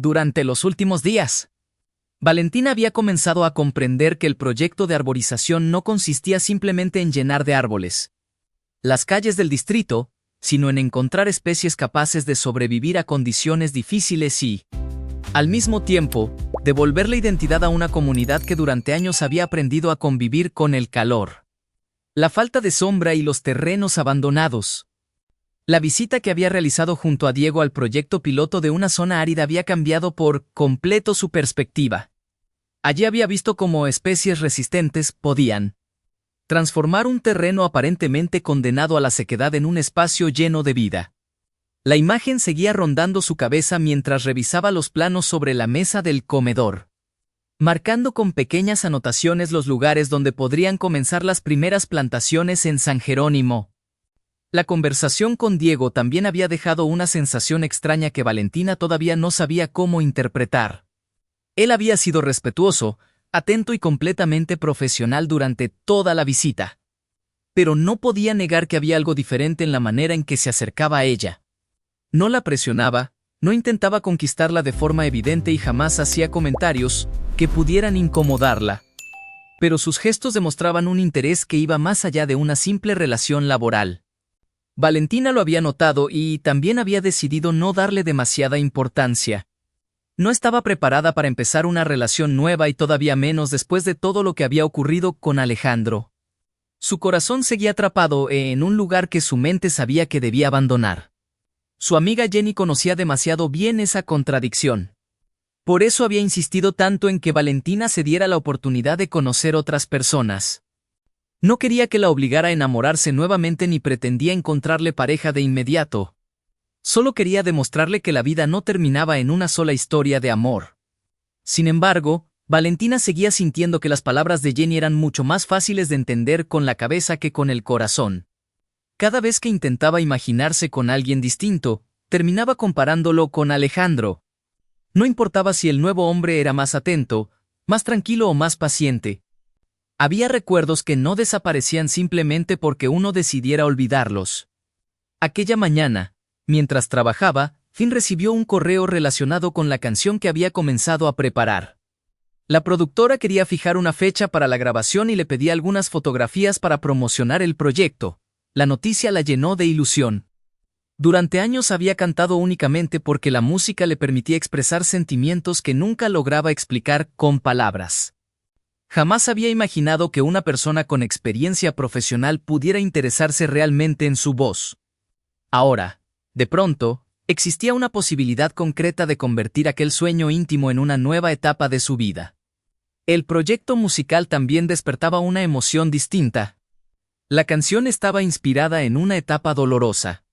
Durante los últimos días, Valentina había comenzado a comprender que el proyecto de arborización no consistía simplemente en llenar de árboles las calles del distrito, sino en encontrar especies capaces de sobrevivir a condiciones difíciles y, al mismo tiempo, devolver la identidad a una comunidad que durante años había aprendido a convivir con el calor, la falta de sombra y los terrenos abandonados. La visita que había realizado junto a Diego al proyecto piloto de una zona árida había cambiado por completo su perspectiva. Allí había visto cómo especies resistentes podían transformar un terreno aparentemente condenado a la sequedad en un espacio lleno de vida. La imagen seguía rondando su cabeza mientras revisaba los planos sobre la mesa del comedor, marcando con pequeñas anotaciones los lugares donde podrían comenzar las primeras plantaciones en San Jerónimo. La conversación con Diego también había dejado una sensación extraña que Valentina todavía no sabía cómo interpretar. Él había sido respetuoso, atento y completamente profesional durante toda la visita. Pero no podía negar que había algo diferente en la manera en que se acercaba a ella. No la presionaba, no intentaba conquistarla de forma evidente y jamás hacía comentarios que pudieran incomodarla. Pero sus gestos demostraban un interés que iba más allá de una simple relación laboral. Valentina lo había notado y también había decidido no darle demasiada importancia. No estaba preparada para empezar una relación nueva y todavía menos después de todo lo que había ocurrido con Alejandro. Su corazón seguía atrapado en un lugar que su mente sabía que debía abandonar. Su amiga Jenny conocía demasiado bien esa contradicción. Por eso había insistido tanto en que Valentina se diera la oportunidad de conocer otras personas. No quería que la obligara a enamorarse nuevamente ni pretendía encontrarle pareja de inmediato. Solo quería demostrarle que la vida no terminaba en una sola historia de amor. Sin embargo, Valentina seguía sintiendo que las palabras de Jenny eran mucho más fáciles de entender con la cabeza que con el corazón. Cada vez que intentaba imaginarse con alguien distinto, terminaba comparándolo con Alejandro. No importaba si el nuevo hombre era más atento, más tranquilo o más paciente. Había recuerdos que no desaparecían simplemente porque uno decidiera olvidarlos. Aquella mañana, mientras trabajaba, Finn recibió un correo relacionado con la canción que había comenzado a preparar. La productora quería fijar una fecha para la grabación y le pedía algunas fotografías para promocionar el proyecto. La noticia la llenó de ilusión. Durante años había cantado únicamente porque la música le permitía expresar sentimientos que nunca lograba explicar con palabras. Jamás había imaginado que una persona con experiencia profesional pudiera interesarse realmente en su voz. Ahora, de pronto, existía una posibilidad concreta de convertir aquel sueño íntimo en una nueva etapa de su vida. El proyecto musical también despertaba una emoción distinta. La canción estaba inspirada en una etapa dolorosa.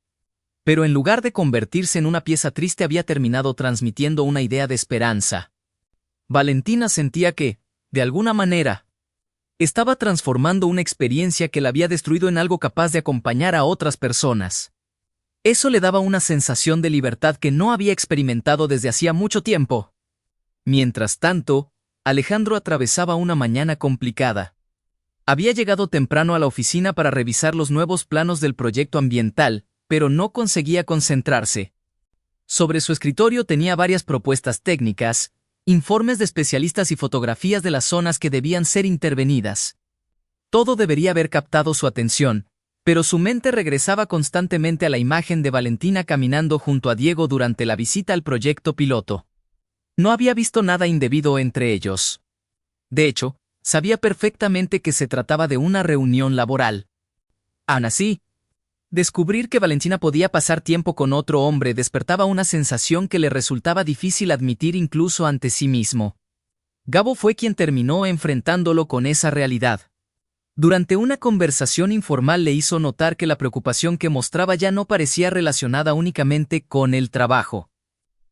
Pero en lugar de convertirse en una pieza triste había terminado transmitiendo una idea de esperanza. Valentina sentía que, de alguna manera, estaba transformando una experiencia que la había destruido en algo capaz de acompañar a otras personas. Eso le daba una sensación de libertad que no había experimentado desde hacía mucho tiempo. Mientras tanto, Alejandro atravesaba una mañana complicada. Había llegado temprano a la oficina para revisar los nuevos planos del proyecto ambiental, pero no conseguía concentrarse. Sobre su escritorio tenía varias propuestas técnicas, informes de especialistas y fotografías de las zonas que debían ser intervenidas. Todo debería haber captado su atención, pero su mente regresaba constantemente a la imagen de Valentina caminando junto a Diego durante la visita al proyecto piloto. No había visto nada indebido entre ellos. De hecho, sabía perfectamente que se trataba de una reunión laboral. Aun así, descubrir que Valentina podía pasar tiempo con otro hombre despertaba una sensación que le resultaba difícil admitir incluso ante sí mismo. Gabo fue quien terminó enfrentándolo con esa realidad. Durante una conversación informal le hizo notar que la preocupación que mostraba ya no parecía relacionada únicamente con el trabajo.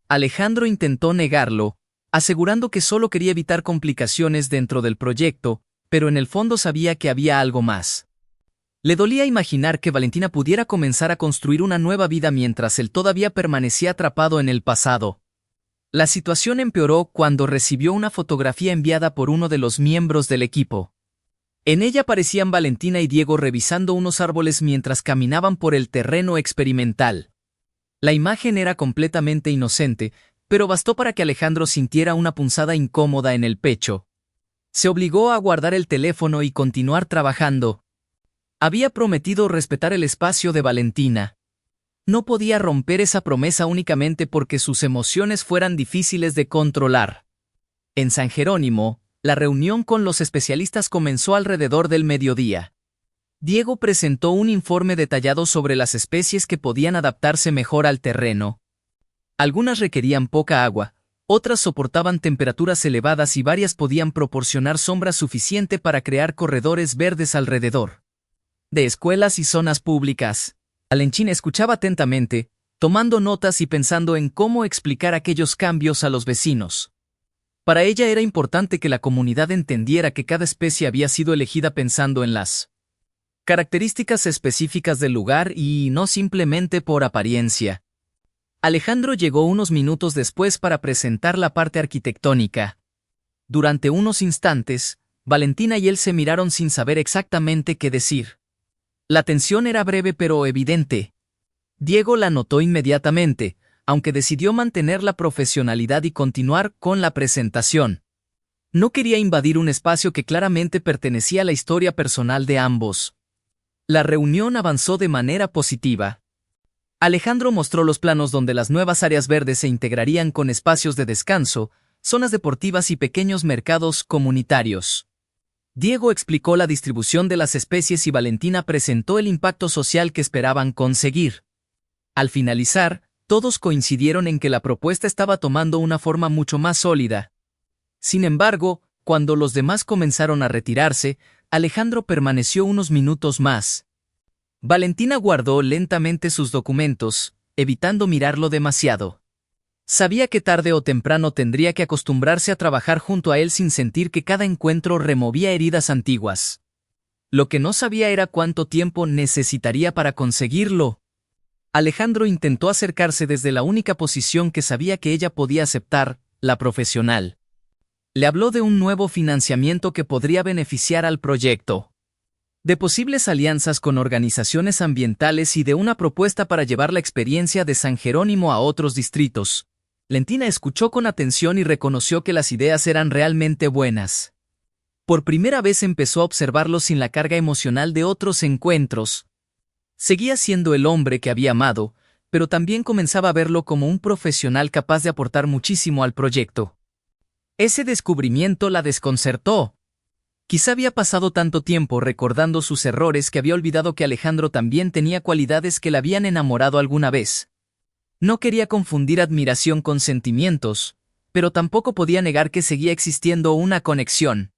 Alejandro intentó negarlo, asegurando que solo quería evitar complicaciones dentro del proyecto, pero en el fondo sabía que había algo más. Le dolía imaginar que Valentina pudiera comenzar a construir una nueva vida mientras él todavía permanecía atrapado en el pasado. La situación empeoró cuando recibió una fotografía enviada por uno de los miembros del equipo. En ella aparecían Valentina y Diego revisando unos árboles mientras caminaban por el terreno experimental. La imagen era completamente inocente, pero bastó para que Alejandro sintiera una punzada incómoda en el pecho. Se obligó a guardar el teléfono y continuar trabajando. Había prometido respetar el espacio de Valentina. No podía romper esa promesa únicamente porque sus emociones fueran difíciles de controlar. En San Jerónimo, la reunión con los especialistas comenzó alrededor del mediodía. Diego presentó un informe detallado sobre las especies que podían adaptarse mejor al terreno. Algunas requerían poca agua, otras soportaban temperaturas elevadas y varias podían proporcionar sombra suficiente para crear corredores verdes alrededor de escuelas y zonas públicas. Alenchín escuchaba atentamente, tomando notas y pensando en cómo explicar aquellos cambios a los vecinos. Para ella era importante que la comunidad entendiera que cada especie había sido elegida pensando en las características específicas del lugar y no simplemente por apariencia. Alejandro llegó unos minutos después para presentar la parte arquitectónica. Durante unos instantes, Valentina y él se miraron sin saber exactamente qué decir. La tensión era breve pero evidente. Diego la notó inmediatamente, aunque decidió mantener la profesionalidad y continuar con la presentación. No quería invadir un espacio que claramente pertenecía a la historia personal de ambos. La reunión avanzó de manera positiva. Alejandro mostró los planos donde las nuevas áreas verdes se integrarían con espacios de descanso, zonas deportivas y pequeños mercados comunitarios. Diego explicó la distribución de las especies y Valentina presentó el impacto social que esperaban conseguir. Al finalizar, todos coincidieron en que la propuesta estaba tomando una forma mucho más sólida. Sin embargo, cuando los demás comenzaron a retirarse, Alejandro permaneció unos minutos más. Valentina guardó lentamente sus documentos, evitando mirarlo demasiado. Sabía que tarde o temprano tendría que acostumbrarse a trabajar junto a él sin sentir que cada encuentro removía heridas antiguas. Lo que no sabía era cuánto tiempo necesitaría para conseguirlo. Alejandro intentó acercarse desde la única posición que sabía que ella podía aceptar, la profesional. Le habló de un nuevo financiamiento que podría beneficiar al proyecto, de posibles alianzas con organizaciones ambientales y de una propuesta para llevar la experiencia de San Jerónimo a otros distritos. Valentina escuchó con atención y reconoció que las ideas eran realmente buenas. Por primera vez empezó a observarlo sin la carga emocional de otros encuentros. Seguía siendo el hombre que había amado, pero también comenzaba a verlo como un profesional capaz de aportar muchísimo al proyecto. Ese descubrimiento la desconcertó. Quizá había pasado tanto tiempo recordando sus errores que había olvidado que Alejandro también tenía cualidades que la habían enamorado alguna vez. No quería confundir admiración con sentimientos, pero tampoco podía negar que seguía existiendo una conexión.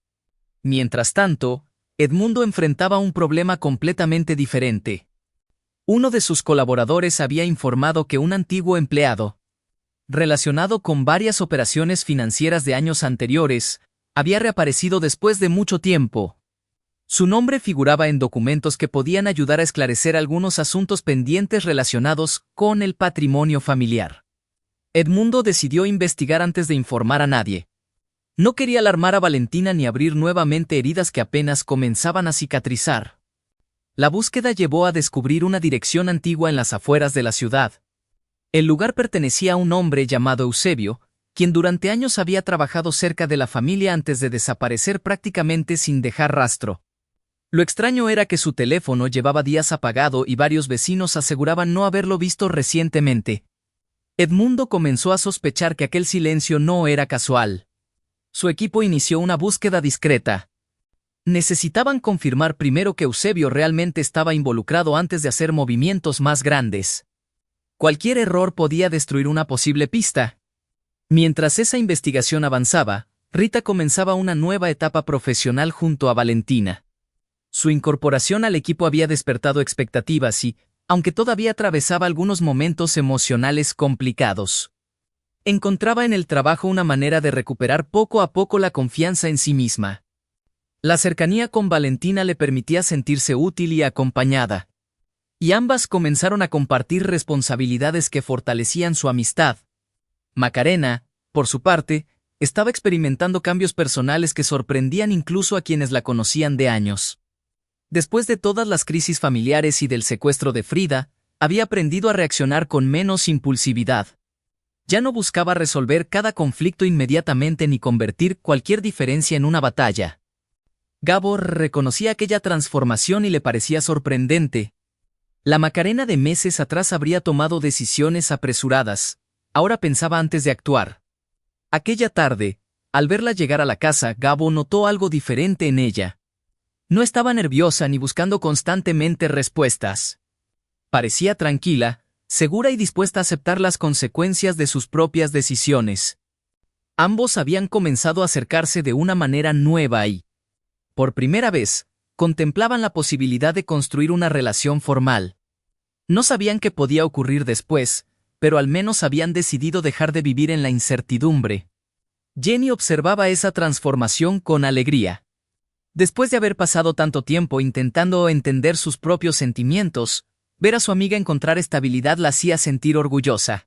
Mientras tanto, Edmundo enfrentaba un problema completamente diferente. Uno de sus colaboradores había informado que un antiguo empleado, relacionado con varias operaciones financieras de años anteriores, había reaparecido después de mucho tiempo. Su nombre figuraba en documentos que podían ayudar a esclarecer algunos asuntos pendientes relacionados con el patrimonio familiar. Edmundo decidió investigar antes de informar a nadie. No quería alarmar a Valentina ni abrir nuevamente heridas que apenas comenzaban a cicatrizar. La búsqueda llevó a descubrir una dirección antigua en las afueras de la ciudad. El lugar pertenecía a un hombre llamado Eusebio, quien durante años había trabajado cerca de la familia antes de desaparecer prácticamente sin dejar rastro. Lo extraño era que su teléfono llevaba días apagado y varios vecinos aseguraban no haberlo visto recientemente. Edmundo comenzó a sospechar que aquel silencio no era casual. Su equipo inició una búsqueda discreta. Necesitaban confirmar primero que Eusebio realmente estaba involucrado antes de hacer movimientos más grandes. Cualquier error podía destruir una posible pista. Mientras esa investigación avanzaba, Rita comenzaba una nueva etapa profesional junto a Valentina. Su incorporación al equipo había despertado expectativas y, aunque todavía atravesaba algunos momentos emocionales complicados, encontraba en el trabajo una manera de recuperar poco a poco la confianza en sí misma. La cercanía con Valentina le permitía sentirse útil y acompañada. Y ambas comenzaron a compartir responsabilidades que fortalecían su amistad. Macarena, por su parte, estaba experimentando cambios personales que sorprendían incluso a quienes la conocían de años. Después de todas las crisis familiares y del secuestro de Frida, había aprendido a reaccionar con menos impulsividad. Ya no buscaba resolver cada conflicto inmediatamente ni convertir cualquier diferencia en una batalla. Gabo reconocía aquella transformación y le parecía sorprendente. La Macarena de meses atrás habría tomado decisiones apresuradas. Ahora pensaba antes de actuar. Aquella tarde, al verla llegar a la casa, Gabo notó algo diferente en ella. No estaba nerviosa ni buscando constantemente respuestas. Parecía tranquila, segura y dispuesta a aceptar las consecuencias de sus propias decisiones. Ambos habían comenzado a acercarse de una manera nueva y, por primera vez, contemplaban la posibilidad de construir una relación formal. No sabían qué podía ocurrir después, pero al menos habían decidido dejar de vivir en la incertidumbre. Jenny observaba esa transformación con alegría. Después de haber pasado tanto tiempo intentando entender sus propios sentimientos, ver a su amiga encontrar estabilidad la hacía sentir orgullosa.